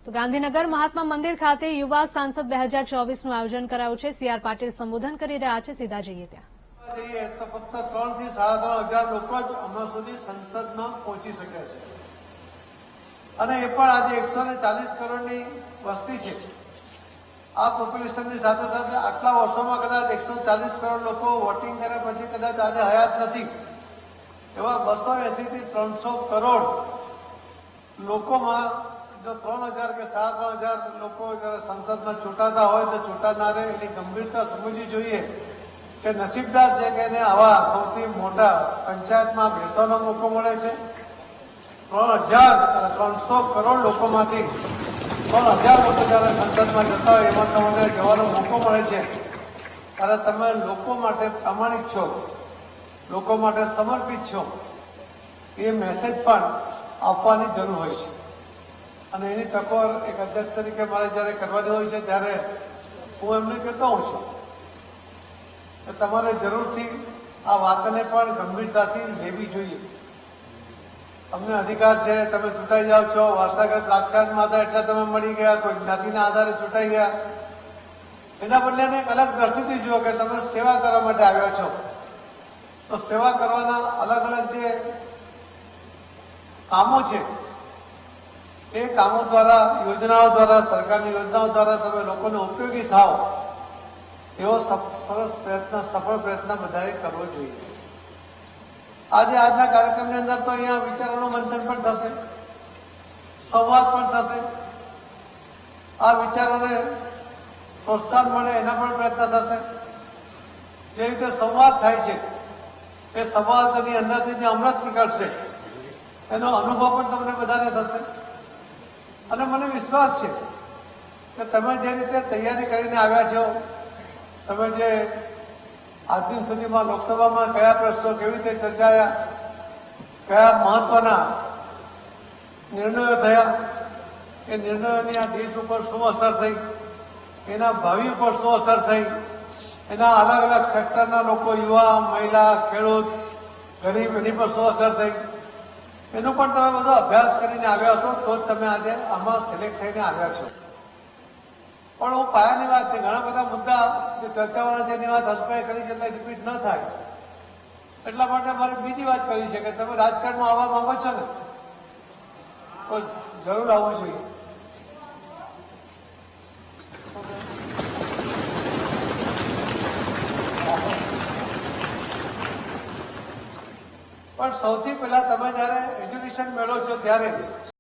તો ગાંધીનગર મહાત્મા મંદિર ખાતે યુવા સાંસદ 2024નું આયોજન કરાયું છે। સીઆર પાટીલ સંબોધન કરી રહ્યા છે। સીધા જઈએ ત્યાં જઈએ તો ફક્ત 3 થી 3.5 લોકો જ હમણાં સુધી સંસદમાં પહોંચી શક્યા છે અને એ પણ આજે 140 કરોડની વસ્તી છે। આ પોપ્યુલેશનની સાથે સાથે આટલા વર્ષોમાં કદાચ 140 કરોડ લોકો વોટિંગ કર્યા પછી કદાચ આજે હયાત નથી એવા 280 થી 300 કરોડ લોકોમાં જો 3000 કે 3.5 લોકો જયારે સંસદમાં ચૂંટાતા હોય તો ચૂંટાનારે એની ગંભીરતા સમજવી જોઈએ કે નસીબદાર છે કે એને આવા સૌથી મોટા પંચાયતમાં બેસવાનો મોકો મળે છે। 300 કરોડ લોકોમાંથી 3000 લોકો જયારે સંસદમાં જતા હોય એમાં તમને જવાનો મોકો મળે છે ત્યારે તમે લોકો માટે પ્રામાણિક છો, લોકો માટે સમર્પિત છો, એ મેસેજ પણ આપવાની જરૂર હોય છે અને એની ટકોર એક અધ્યક્ષ તરીકે મારે જયારે કરવાની હોય છે ત્યારે હું એમને કહેતો હોઉં છું કે તમારે જરૂરથી આ વાતને પણ ગંભીરતાથી લેવી જોઈએ। તમને અધિકાર છે, તમે ચૂંટાઈ જાઓ છો, વારસાગત લાગતામાં હતા એટલે તમે મળી ગયા, કોઈ જ્ઞાતિના આધારે ચૂંટાઈ ગયા, એના બદલે એક અલગ દ્રષ્ટિથી જુઓ કે તમે સેવા કરવા માટે આવ્યા છો તો સેવા કરવાના અલગ અલગ જે કામો છે એ કામો દ્વારા, યોજનાઓ દ્વારા, સરકારની યોજનાઓ દ્વારા તમે લોકોને ઉપયોગી થાઓ એવો સરસ પ્રયત્ન, સફળ પ્રયત્ન બધાએ કરવો જોઈએ। આજના કાર્યક્રમની અંદર તો અહીંયા વિચારોનું મંથન પણ થશે, સંવાદ પણ થશે, આ વિચારોને પ્રોત્સાહન મળે એના પણ પ્રયત્ન થશે। જે રીતે સંવાદ થાય છે એ સંવાદની અંદરથી જે અમૃત નીકળશે એનો અનુભવ પણ તમને બધાને થશે અને મને વિશ્વાસ છે કે તમે જે રીતે તૈયારી કરીને આવ્યા છો, તમે જે આજ દિન સુધીમાં લોકસભામાં કયા પ્રશ્નો કેવી રીતે ચર્ચાયા, કયા મહત્વના નિર્ણયો થયા, એ નિર્ણયોની આ દેશ ઉપર શું અસર થઈ, એના ભાવિ ઉપર શું અસર થઈ, એના અલગ અલગ સેક્ટરના લોકો, યુવા, મહિલા, ખેડૂત, ગરીબ, એની પર શું અસર થઈ, એનું પણ તમે બધો અભ્યાસ કરીને આવ્યા છો તો જ તમે આજે આમાં સિલેક્ટ થઈને આવ્યા છો। પણ હું પાયાની વાત છે, ઘણા બધા મુદ્દા જે ચર્ચાવાના છે એની વાત હસભાઈ કરી છે એટલે રિપીટ ન થાય એટલા માટે મારે બીજી વાત કરી છે કે તમે રાજકારણમાં આવવા માંગો છો ને તો જરૂર આવવું જોઈએ। પણ સૌથી પહેલા તમે જયારે એજ્યુકેશન મેળવો છો ત્યારે